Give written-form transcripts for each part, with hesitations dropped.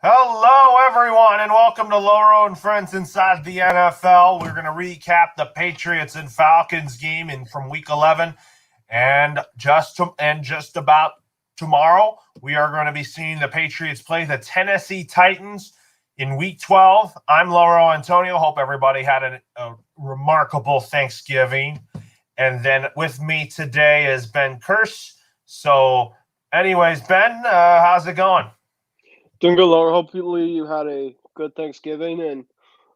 Hello, everyone, and welcome to Loro and Friends Inside the NFL. We're going to recap the Patriots and Falcons game from Week 11, and just about tomorrow, we are going to be seeing the Patriots play the Tennessee Titans in Week 12. I'm Loro Antonio. Hope everybody had a remarkable Thanksgiving. And then with me today is Ben Kirsch. So, anyways, Ben, how's it going? Doing good, Laura. Hopefully you had a good Thanksgiving, and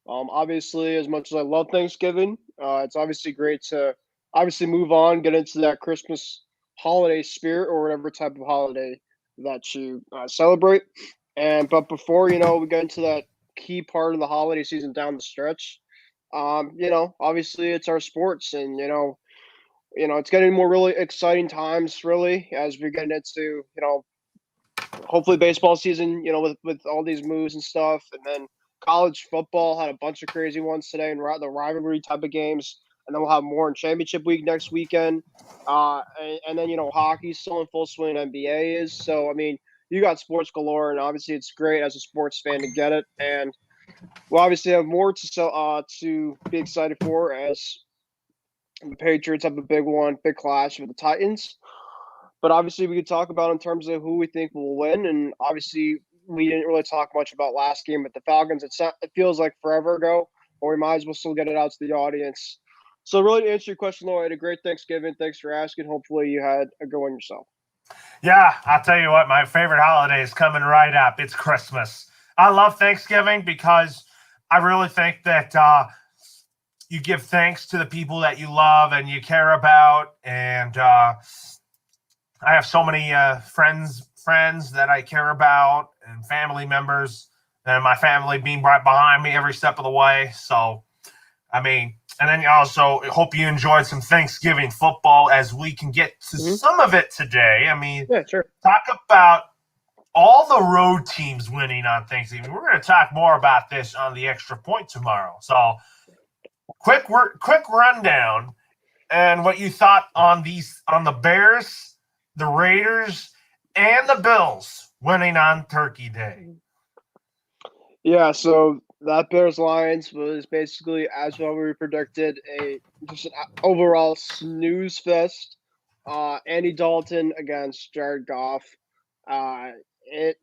obviously, as much as I love Thanksgiving, it's obviously great to obviously move on, get into that Christmas holiday spirit or whatever type of holiday that you celebrate. But before we get into that key part of the holiday season down the stretch, obviously it's our sports, and it's getting more really exciting times really as we get into hopefully baseball season, with all these moves and stuff. And then college football had a bunch of crazy ones today and the rivalry type of games. And then we'll have more in championship week next weekend. And then, hockey's still in full swing. NBA is. So, I mean, you got sports galore, and obviously it's great as a sports fan to get it. And we'll obviously have more to be excited for as the Patriots have a big clash with the Titans. But obviously, we could talk about in terms of who we think will win. And obviously, we didn't really talk much about last game with the Falcons. It feels like forever ago, or we might as well still get it out to the audience. So, really, to answer your question, Laura, I had a great Thanksgiving. Thanks for asking. Hopefully, you had a good one yourself. Yeah, I'll tell you what, my favorite holiday is coming right up. It's Christmas. I love Thanksgiving because I really think that you give thanks to the people that you love and you care about. And I have so many friends that I care about and family members, and my family being right behind me every step of the way. So, I mean, and then also hope you enjoyed some Thanksgiving football as we can get to some of it today. I mean, Yeah, sure. talk about all the road teams winning on Thanksgiving. We're going to talk more about this on the extra point tomorrow. So, quick rundown and what you thought on the Bears, the Raiders, and the Bills winning on Turkey Day. Yeah, so that Bears Lions was basically as well we predicted just an overall snooze fest. Andy Dalton against Jared Goff. It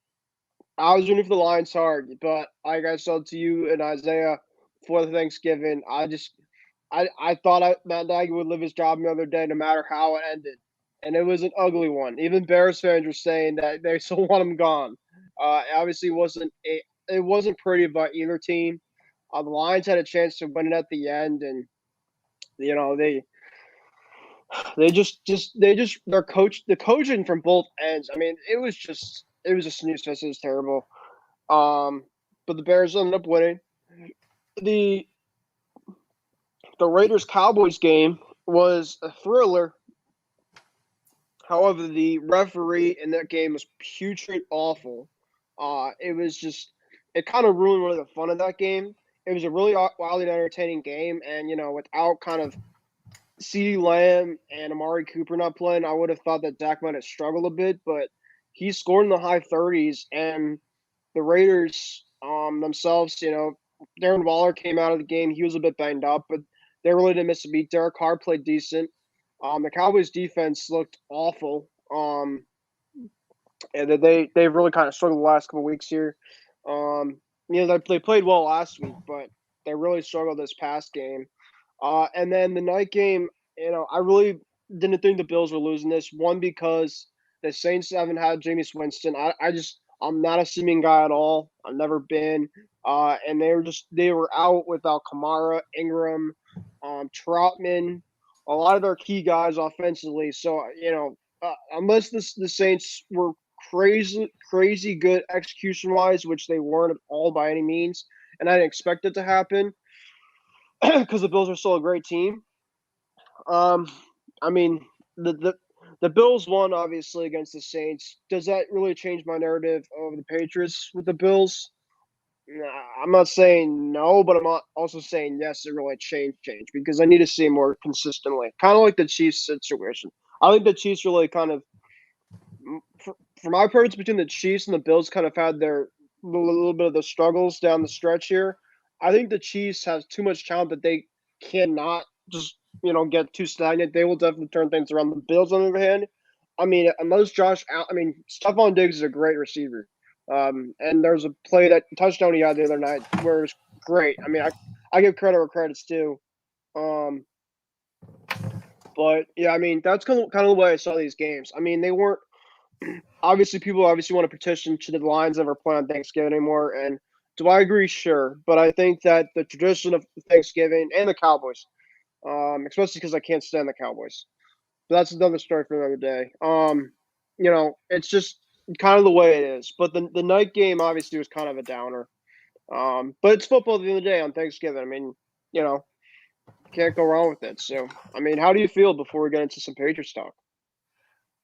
I was rooting for the Lions hard, but like I said to you and Isaiah for the Thanksgiving, I thought Matt Nagy would live his job the other day, no matter how it ended, and it was an ugly one. Even Bears fans were saying that they still want him gone. Obviously, it wasn't pretty about either team. The Lions had a chance to win it at the end, and you know the coaching from both ends. I mean, it was a snooze fest. It was terrible. But the Bears ended up winning. The the Raiders Cowboys game was a thriller. However, the referee in that game was putrid awful. It kind of ruined one of the fun of that game. It was a really wildly entertaining game, and without kind of CeeDee Lamb and Amari Cooper not playing, I would have thought that Dak might have struggled a bit, but he scored in the high 30s, and the Raiders themselves, Darren Waller came out of the game. He was a bit banged up, but they really didn't miss a beat. Derek Carr played decent. The Cowboys defense looked awful. And they've really kind of struggled the last couple of weeks here. They played well last week, but they really struggled this past game. And then the night game, I really didn't think the Bills were losing this. One, because the Saints haven't had Jameis Winston. I'm not a Simeon guy at all. I've never been. And they were out without Kamara, Ingram, Troutman, a lot of their key guys offensively. So unless the Saints were crazy good execution wise, which they weren't at all by any means, and I didn't expect it to happen because the Bills are still a great team. I mean the Bills won obviously against the Saints. Does that really change my narrative of the Patriots with the Bills? I'm not saying no, but I'm not also saying yes. It really change because I need to see more consistently. Kind of like the Chiefs situation. I think the Chiefs really kind of, for my preference between the Chiefs and the Bills, kind of had their little bit of the struggles down the stretch here. I think the Chiefs has too much talent that they cannot just get too stagnant. They will definitely turn things around. The Bills, on the other hand, I mean, unless Stephon Diggs is a great receiver. And there's a touchdown he had the other night where it was great. I mean, I give credit where credit's due. But yeah, I mean, that's kind of the way I saw these games. I mean, they weren't obviously people obviously want to petition to the Lions never play on Thanksgiving anymore. And do I agree? Sure, but I think that the tradition of Thanksgiving and the Cowboys, especially because I can't stand the Cowboys, but that's another story for another day. It's just kind of the way it is. But the night game obviously was kind of a downer. But it's football at the end of the day on Thanksgiving. I mean, can't go wrong with it. So, I mean, how do you feel before we get into some Patriots talk?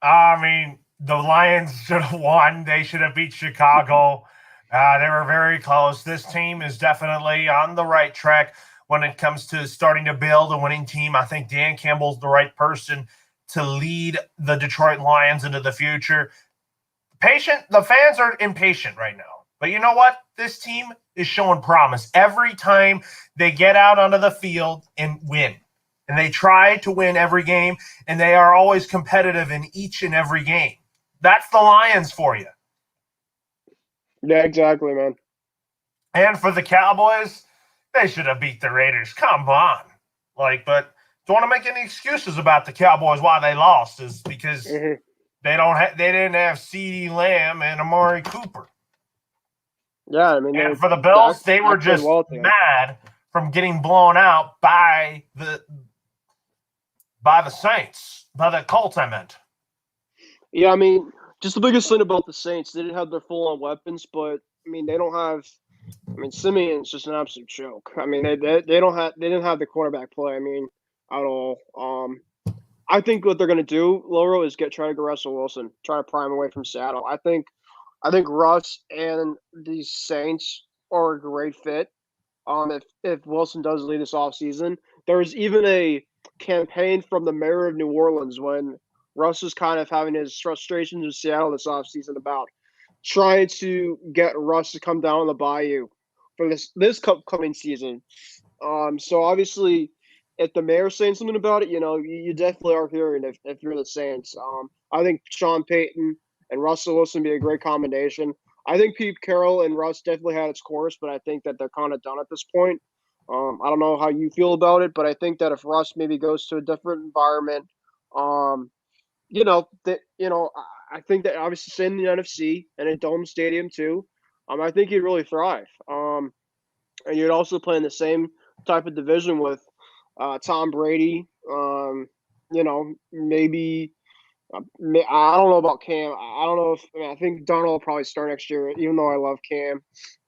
I mean, the Lions should have won. They should have beat Chicago. They were very close. This team is definitely on the right track when it comes to starting to build a winning team. I think Dan Campbell's the right person to lead the Detroit Lions into the future. The fans are impatient right now. But you know what? This team is showing promise every time they get out onto the field and win. And they try to win every game, and they are always competitive in each and every game. That's the Lions for you. Yeah, exactly, man. And for the Cowboys, they should have beat the Raiders. Come on. But don't want to make any excuses about the Cowboys why they lost is because they didn't have CeeDee Lamb and Amari Cooper. Yeah, I mean, and for the Bills, they were just mad from getting blown out by the Saints, by the Colts, I meant. Yeah, I mean, just the biggest thing about the Saints, they didn't have their full-on weapons, but I mean, they don't have. I mean, Simeon's just an absolute joke. I mean, they didn't have the quarterback play. I mean, at all. I think what they're gonna do, Loro, is try to get Russell Wilson, try to pry him away from Seattle. I think Russ and the Saints are a great fit. If Wilson does lead this offseason, there was even a campaign from the mayor of New Orleans when Russ was kind of having his frustrations with Seattle this offseason about trying to get Russ to come down on the bayou for this coming season. So obviously, if the mayor's saying something about it, you definitely are hearing if you're the Saints. I think Sean Payton and Russell Wilson be a great combination. I think Pete Carroll and Russ definitely had its course, but I think that they're kind of done at this point. I don't know how you feel about it, but I think that if Russ maybe goes to a different environment, I think that obviously staying in the NFC and a dome stadium too, I think he'd really thrive. And you'd also play in the same type of division with Tom Brady. Maybe I don't know about Cam. I don't know I think Donald will probably start next year, even though I love Cam.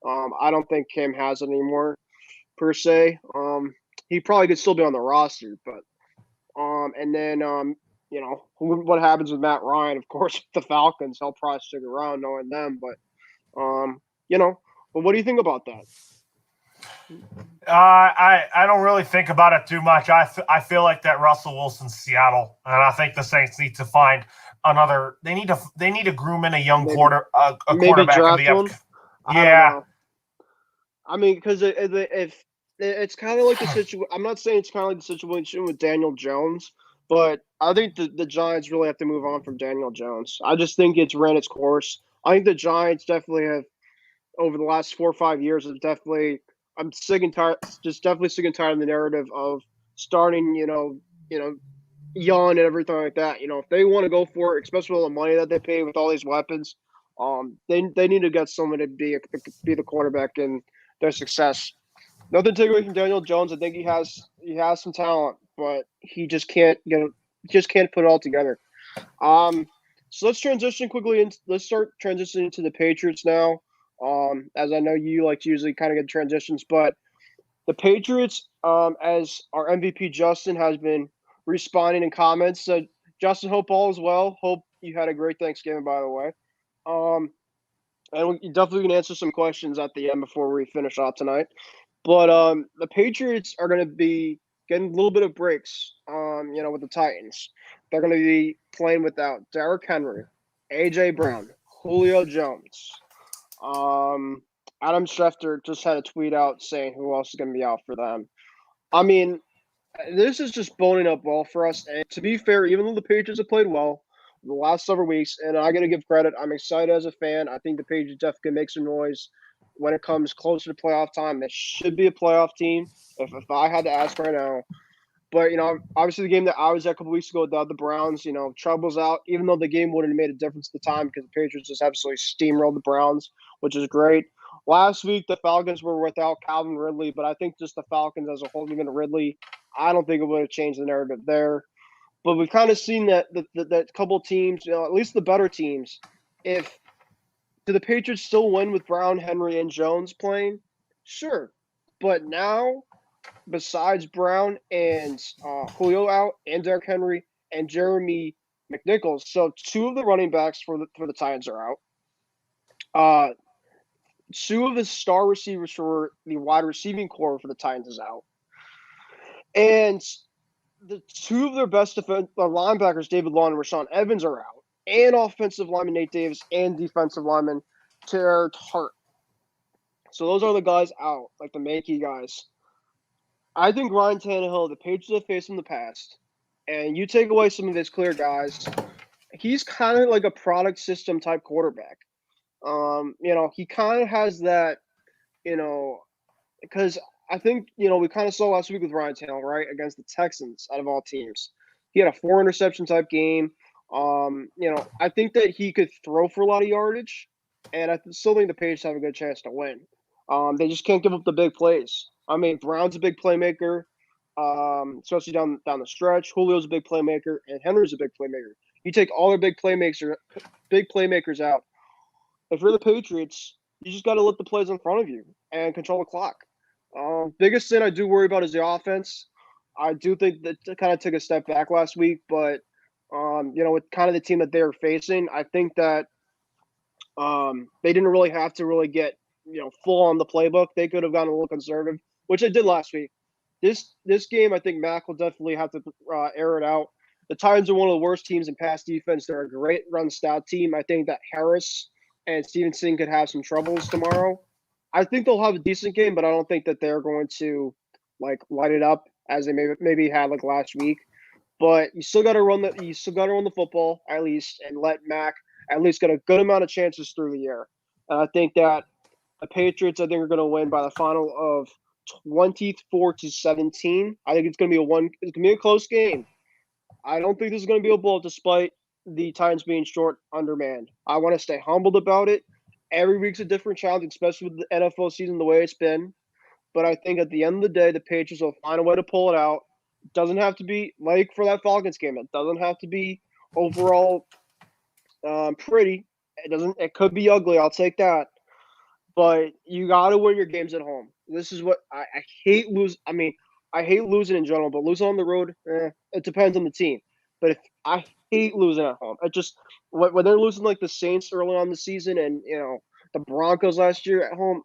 I don't think Cam has it anymore per se. He probably could still be on the roster, but and then what happens with Matt Ryan? Of course, with the Falcons, he'll probably stick around knowing them. But but what do you think about that? I don't really think about it too much. I feel like that Russell Wilson's Seattle, and I think the Saints need to find another. They need to groom in a young quarterback. Draft in one. Yeah, I mean, because if it's kind of like the situation. I'm not saying it's kind of like the situation with Daniel Jones, but I think the Giants really have to move on from Daniel Jones. I just think it's ran its course. I think the Giants definitely have, over the last 4 or 5 years, I'm sick and tired. Just definitely sick and tired of the narrative of starting, young and everything like that. If they want to go for it, especially with all the money that they pay with all these weapons, they need to get someone to be the quarterback and their success. Nothing to take away from Daniel Jones. I think he has some talent, but he just can't put it all together. So let's transition quickly and let's start transitioning to the Patriots now. As I know you like to usually kind of get transitions, but the Patriots, as our MVP Justin has been responding in comments. So Justin, hope all is well. Hope you had a great Thanksgiving, by the way. And we definitely can answer some questions at the end before we finish off tonight. But the Patriots are going to be getting a little bit of breaks, with the Titans. They're going to be playing without Derrick Henry, A.J. Brown, Julio Jones, Adam Schefter just had a tweet out saying who else is going to be out for them. I mean, this is just boning up well for us. And to be fair, even though the Patriots have played well the last several weeks, and I got to give credit, I'm excited as a fan. I think the Patriots definitely make some noise when it comes closer to playoff time. They should be a playoff team if I had to ask right now. But, obviously the game that I was at a couple weeks ago without the Browns, Trouble's out, even though the game wouldn't have made a difference at the time because the Patriots just absolutely steamrolled the Browns, which is great. Last week, the Falcons were without Calvin Ridley, but I think just the Falcons as a whole, even Ridley, I don't think it would have changed the narrative there. But we've kind of seen that couple teams, at least the better teams, if do the Patriots still win with Brown, Henry, and Jones playing? Sure. But now besides Brown and Julio out, and Derrick Henry and Jeremy McNichols. So two of the running backs for the Titans are out. Two of the star receivers for the wide receiving core for the Titans is out, and the two of their best linebackers, David Long and Rashawn Evans, are out, and offensive lineman Nate Davis and defensive lineman Terrence Hart. So those are the guys out, like the main key guys. I think Ryan Tannehill, the Patriots have faced in the past, and you take away some of his clear guys, he's kind of like a product system type quarterback. He kind of has that, because I think, we kind of saw last week with Ryan Tannehill, right, against the Texans out of all teams. He had a 4 interception type game. I think that he could throw for a lot of yardage, and I still think the Patriots have a good chance to win. They just can't give up the big plays. I mean, Brown's a big playmaker, especially down the stretch. Julio's a big playmaker, and Henry's a big playmaker. You take all their big playmakers out. If you're the Patriots, you just got to let the plays in front of you and control the clock. Biggest thing I do worry about is the offense. I do think that kind of took a step back last week, but with kind of the team that they were facing, I think that they didn't really have to really get full on the playbook. They could have gotten a little conservative, which they did last week. This game, I think Mac will definitely have to air it out. The Titans are one of the worst teams in pass defense. They're a great run stout team. I think that Harris and Stevenson could have some troubles tomorrow. I think they'll have a decent game, but I don't think that they're going to light it up as they maybe had last week. But you still got to run the football at least, and let Mac at least get a good amount of chances through the air. And I think that the Patriots, are going to win by the final of 24-17. I think it's going to be a close game. I don't think this is going to be a blowout despite the Titans being short undermanned. I want to stay humbled about it. Every week's a different challenge, especially with the NFL season the way it's been. But I think at the end of the day, the Patriots will find a way to pull it out. It doesn't have to be like for that Falcons game. It doesn't have to be overall pretty. It could be ugly. I'll take that. But you got to win your games at home. This is what I hate lose. I mean, I hate losing in general, but losing on the road, it depends on the team. But if I hate losing at home, it just when they're losing like the Saints early on the season, and the Broncos last year at home.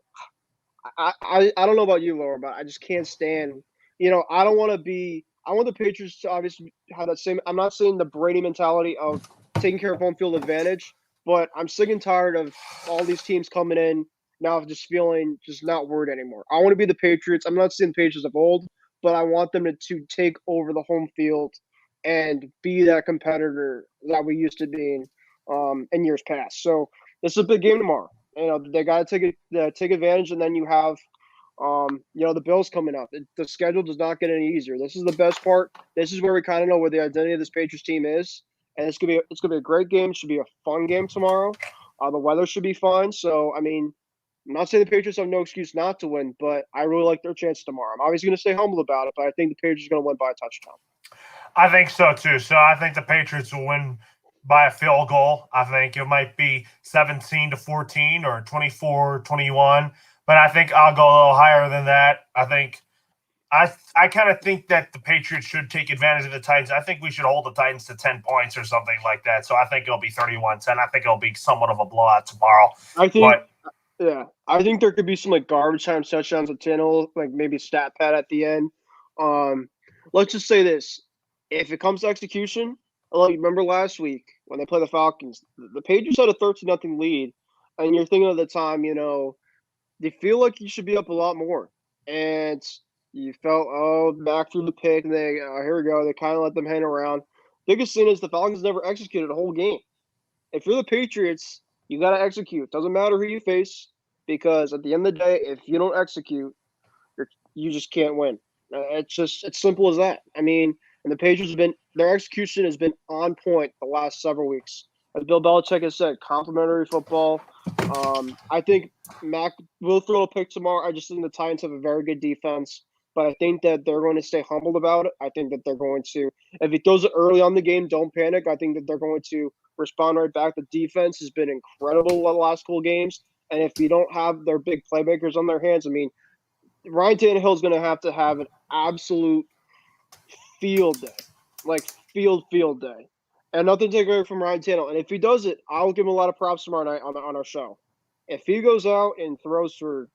I don't know about you, Laura, but I just can't stand. I don't want to be. I want the Patriots to obviously have that same. I'm not saying the Brady mentality of taking care of home field advantage, but I'm sick and tired of all these teams coming in now just feeling just not worried anymore. I want to be the Patriots. I'm not saying the Patriots of old, but I want them to take over the home field and be that competitor that we used to being in years past. So this is a big game tomorrow. They got to take advantage, and then you have the Bills coming up. The schedule does not get any easier. This is the best part. This is where we kind of know where the identity of this Patriots team is, and it's gonna be a great game. It should be a fun game tomorrow. The weather should be fine. So I mean, I'm not saying the Patriots have no excuse not to win, but I really like their chance tomorrow. I'm obviously going to stay humble about it, but I think the Patriots are going to win by a touchdown. I think so too. So I think the Patriots will win by a field goal. I think it might be 17-14 or 24-21, but I think I'll go a little higher than that. I kind of think that the Patriots should take advantage of the Titans. I think we should hold the Titans to 10 points or something like that. So I think it'll be 31-10. I think it'll be somewhat of a blowout tomorrow. I think there could be some garbage time touchdowns with Tannehill, maybe stat pad at the end. Let's just say this: if it comes to execution, remember last week when they played the Falcons, the Patriots had a 13-0 lead, and you're thinking of the time, they feel like you should be up a lot more. And you felt, back through the pick, and here we go. They kind of let them hang around. Biggest thing is the Falcons never executed a whole game. If you're the Patriots, you got to execute. Doesn't matter who you face, because at the end of the day, if you don't execute, you just can't win. It's simple as that. I mean, and the Patriots their execution has been on point the last several weeks. As Bill Belichick has said, complimentary football. I think Mac will throw a pick tomorrow. I just think the Titans have a very good defense, but I think that they're going to stay humbled about it. I think that they're going to, if he throws it early on the game, don't panic. I think that they're going to respond right back. The defense has been incredible the last couple games, and if you don't have their big playmakers on their hands, I mean, Ryan Tannehill is going to have an absolute field day, like field day, and nothing to take away from Ryan Tannehill. And if he does it, I'll give him a lot of props tomorrow night on our show. If he goes out and throws for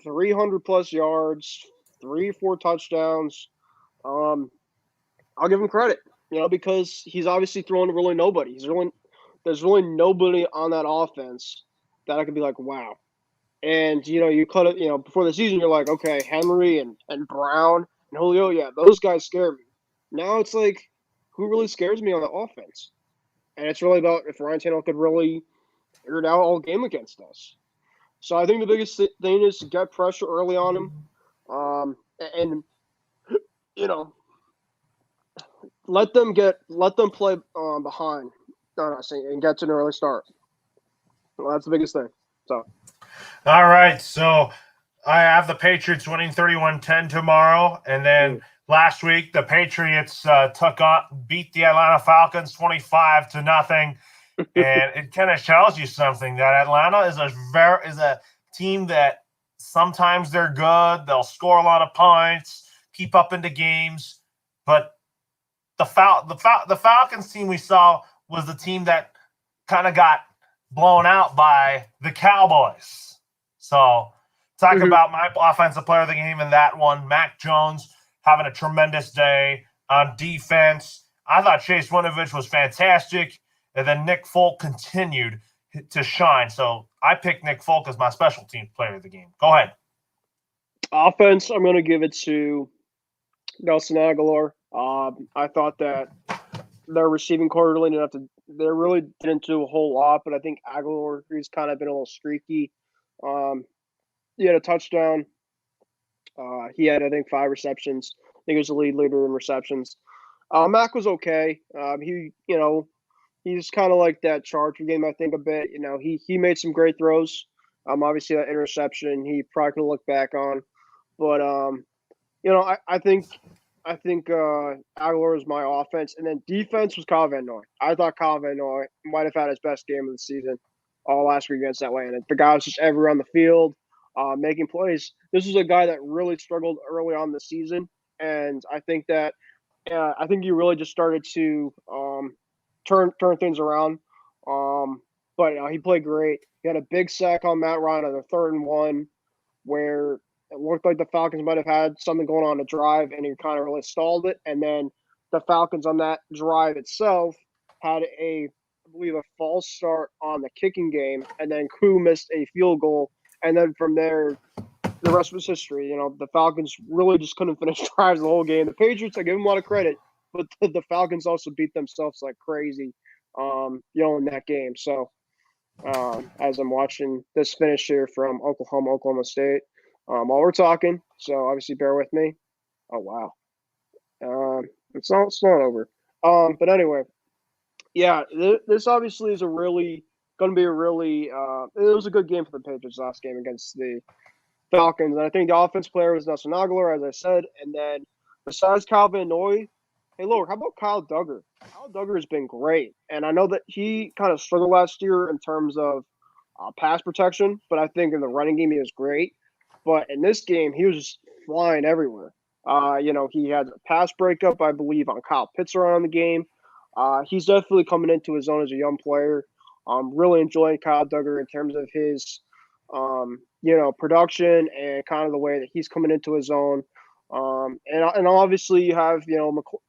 300 plus yards, 3 or 4 touchdowns, I'll give him credit. Because he's obviously throwing to really nobody. There's really nobody on that offense that I could be like, wow. And you cut it. Before the season, you're like, okay, Henry and Brown and Julio, yeah, those guys scare me. Now it's like, who really scares me on the offense? And it's really about if Ryan Tannehill could really figure it out all game against us. So I think the biggest thing is to get pressure early on him, and let them play behind, and get to an early start. Well, that's the biggest thing. So. All right, so I have the Patriots winning 31-10 tomorrow, and then last week the Patriots beat the Atlanta Falcons 25-0, and it kind of tells you something that Atlanta is a team that sometimes they're good, they'll score a lot of points, keep up into games, but the Falcons team we saw was the team that kind of got blown out by the Cowboys. So talk about my offensive player of the game in that one. Mac Jones having a tremendous day on defense. I thought Chase Winovich was fantastic. And then Nick Folk continued to shine. So I picked Nick Folk as my special team player of the game. Go ahead. Offense, I'm going to give it to Nelson Aguilar. I thought that their receiving core they really didn't do a whole lot, but I think Aguilar, he's kind of been a little streaky. He had a touchdown. He had, I think, 5 receptions. I think he was the lead leader in receptions. Mac was okay. He's kind of like that Charger game, I think, a bit. He made some great throws. Obviously that interception he probably could look back on, but I think Aguilar was my offense, and then defense was Kyle Van Noy. I thought Kyle Van Noy might have had his best game of the season last week against Atlanta. The guy was just everywhere on the field, making plays. This was a guy that really struggled early on the season, and I think he really just started to turn things around. But he played great. He had a big sack on Matt Ryan on the 3rd and 1, where it looked like the Falcons might have had something going on to drive, and he kind of really stalled it. And then the Falcons on that drive itself had I believe, a false start on the kicking game, and then Koo missed a field goal. And then from there, the rest was history. The Falcons really just couldn't finish drives the whole game. The Patriots, I give them a lot of credit, but the Falcons also beat themselves like crazy, in that game. So as I'm watching this finish here from Oklahoma State, while we're talking, so obviously bear with me. Oh wow, it's not over. But anyway, yeah, this obviously is going to be a really. It was a good game for the Patriots last game against the Falcons, and I think the offense player was Nelson Aguilar, as I said, and then besides Kyle Van Noy, hey, Lord, how about Kyle Duggar? Kyle Duggar has been great, and I know that he kind of struggled last year in terms of pass protection, but I think in the running game he was great. But in this game, he was just flying everywhere. He had a pass breakup, I believe, on Kyle Pitts around the game. He's definitely coming into his own as a young player. Really enjoying Kyle Duggar in terms of his, production and kind of the way that he's coming into his own. And obviously you have,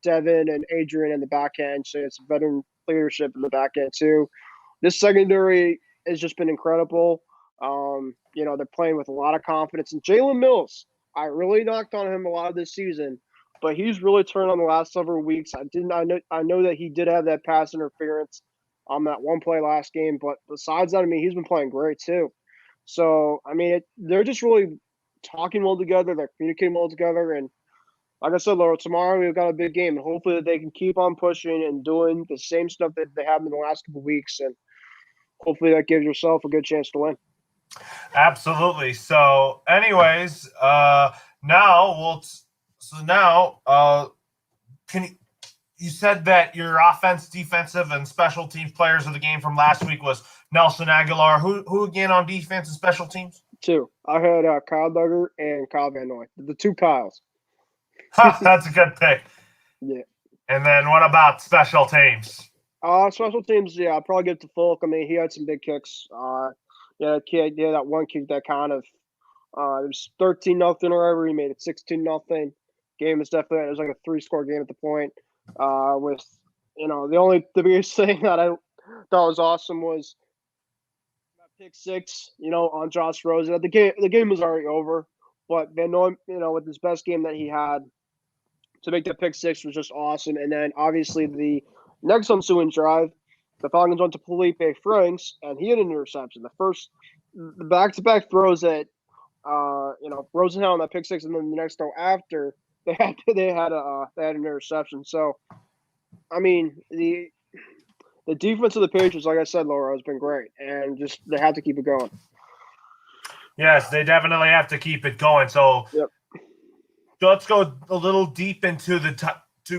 Devin and Adrian in the back end, so it's veteran leadership in the back end too. This secondary has just been incredible. They're playing with a lot of confidence. And Jalen Mills, I really knocked on him a lot this season, but he's really turned on the last several weeks. I know that he did have that pass interference on that one play last game, but besides that, he's been playing great too. So, they're just really talking well together. They're communicating well together. And like I said, Loro, tomorrow we've got a big game, and hopefully that they can keep on pushing and doing the same stuff that they have in the last couple of weeks. And hopefully that gives yourself a good chance to win. Absolutely. So, anyways, you said that your offense, defensive, and special teams players of the game from last week was Nelson Aguilar. Who again on defense and special teams? Two. I had Kyle Duggar and Kyle Van Noy. The two Kyles. That's a good pick. Yeah. And then what about special teams? Special teams, yeah, I'll probably give it to Fulk. He had some big kicks. That one kick that kind of it was 13-0 or whatever. He made it 16-0. Game was definitely, it was like a 3-score game at the point. The biggest thing that I thought was awesome was that pick six, on Josh Rosen. The game was already over, but Van Noy, with his best game that he had, to make that pick six was just awesome. And then obviously the next ensuing drive, the Falcons went to Felipe Franks, and he had an interception. The back-to-back throws that Rosen had on that pick six, and then the next throw after they had an interception. So, the defense of the Patriots, like I said, Loro, has been great, and just they have to keep it going. Yes, they definitely have to keep it going. So, yep. Let's go a little deep into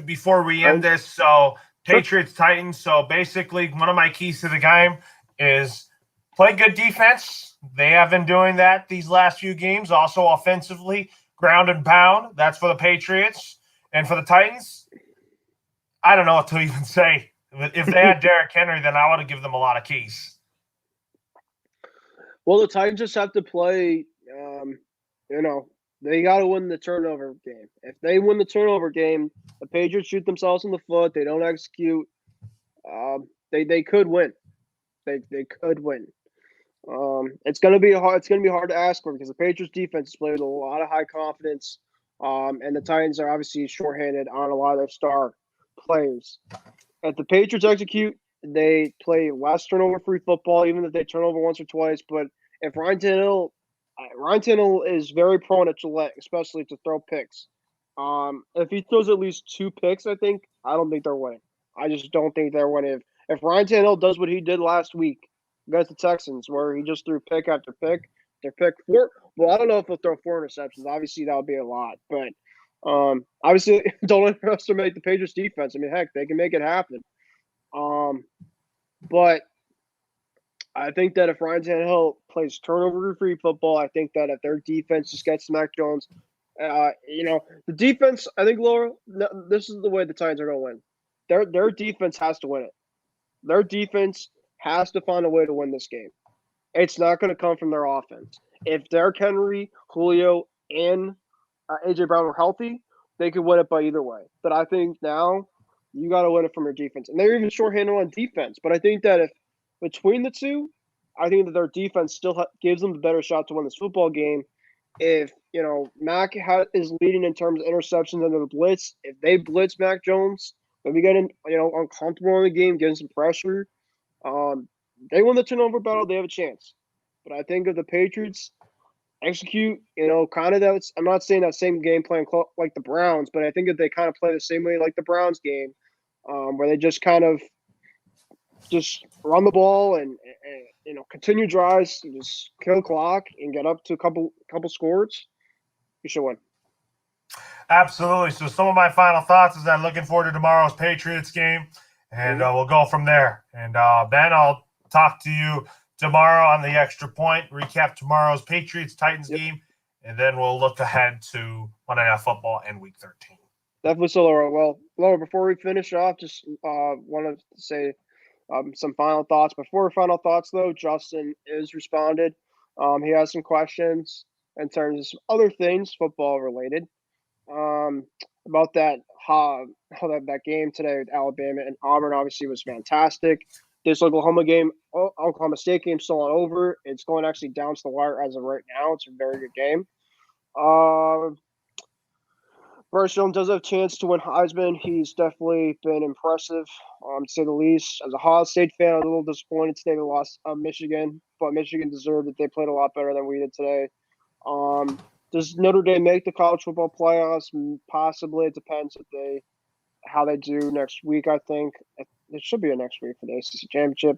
before we end this. So, Patriots Titans. So basically, one of my keys to the game is play good defense. They have been doing that these last few games. Also offensively, ground and pound. That's for the Patriots. And for the Titans, I don't know what to even say. If they had Derrick Henry, then I would have given them a lot of keys. Well, the Titans just have to play, they got to win the turnover game. If they win the turnover game, the Patriots shoot themselves in the foot. They don't execute. They could win. They could win. It's gonna be hard. It's gonna be hard to ask for because the Patriots defense is playing with a lot of high confidence, and the Titans are obviously shorthanded on a lot of their star players. If the Patriots execute, they play less turnover-free football, even if they turn over once or twice. But if Ryan Tannehill is very prone at Gillette, especially to throw picks. If he throws at least 2 picks, I don't think they're winning. I just don't think they're winning. If Ryan Tannehill does what he did last week against the Texans, where he just threw pick after pick, after pick 4. Well, I don't know if he'll throw 4 interceptions. Obviously, that would be a lot. But obviously, don't underestimate the Patriots defense. Heck, they can make it happen. But I think that if Ryan Tannehill plays turnover-free football, I think that if their defense just gets Mac Jones, the defense, I think, Laura, this is the way the Titans are going to win. Their defense has to win it. Their defense has to find a way to win this game. It's not going to come from their offense. If Derrick Henry, Julio, and A.J. Brown were healthy, they could win it by either way. But I think now you got to win it from your defense. And they're even shorthanded on defense. But I think that if between the two, I think that their defense still gives them the better shot to win this football game. If, Mac is leading in terms of interceptions under the blitz, if they blitz Mac Jones, maybe getting, uncomfortable in the game, getting some pressure, they win the turnover battle, they have a chance. But I think if the Patriots execute, kind of that, I'm not saying that same game plan like the Browns, but I think that they kind of play the same way like the Browns game, where they just kind of just run the ball and continue drives, and just kill clock and get up to a couple scores, you should win. Absolutely. So some of my final thoughts is I'm looking forward to tomorrow's Patriots game, and we'll go from there. And Ben, I'll talk to you tomorrow on the extra point, recap tomorrow's Patriots-Titans game, and then we'll look ahead to Monday Night Football and Week 13. Definitely so, Laura. Well, Laura, before we finish off, just wanted to say some final thoughts. Before final thoughts, though, Justin is responded. He has some questions in terms of some other things football-related about that how that game today with Alabama and Auburn obviously was fantastic. this Oklahoma State game still not over. It's going actually down to the wire as of right now. It's a very good game. Bryce Young does have a chance to win Heisman. He's definitely been impressive, to say the least. As a Ohio State fan, I was a little disappointed today they lost Michigan, but Michigan deserved it. They played a lot better than we did today. Does Notre Dame make the college football playoffs? Possibly. It depends how they do next week, I think. It should be a next week for the ACC Championship.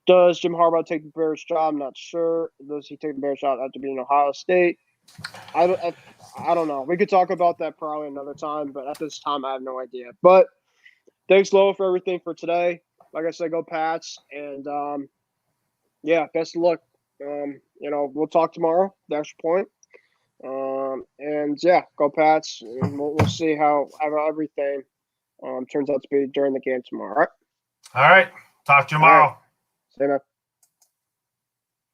Does Jim Harbaugh take the Bears' job? I'm not sure. Does he take the Bears' job after being Ohio State? I don't know. We could talk about that probably another time, but at this time, I have no idea. But thanks, Lowell, for everything for today. Like I said, go Pats, and best of luck. We'll talk tomorrow. The extra point. Go Pats, and we'll see how everything turns out to be during the game tomorrow. All right. Talk to you tomorrow. All right. See you, man.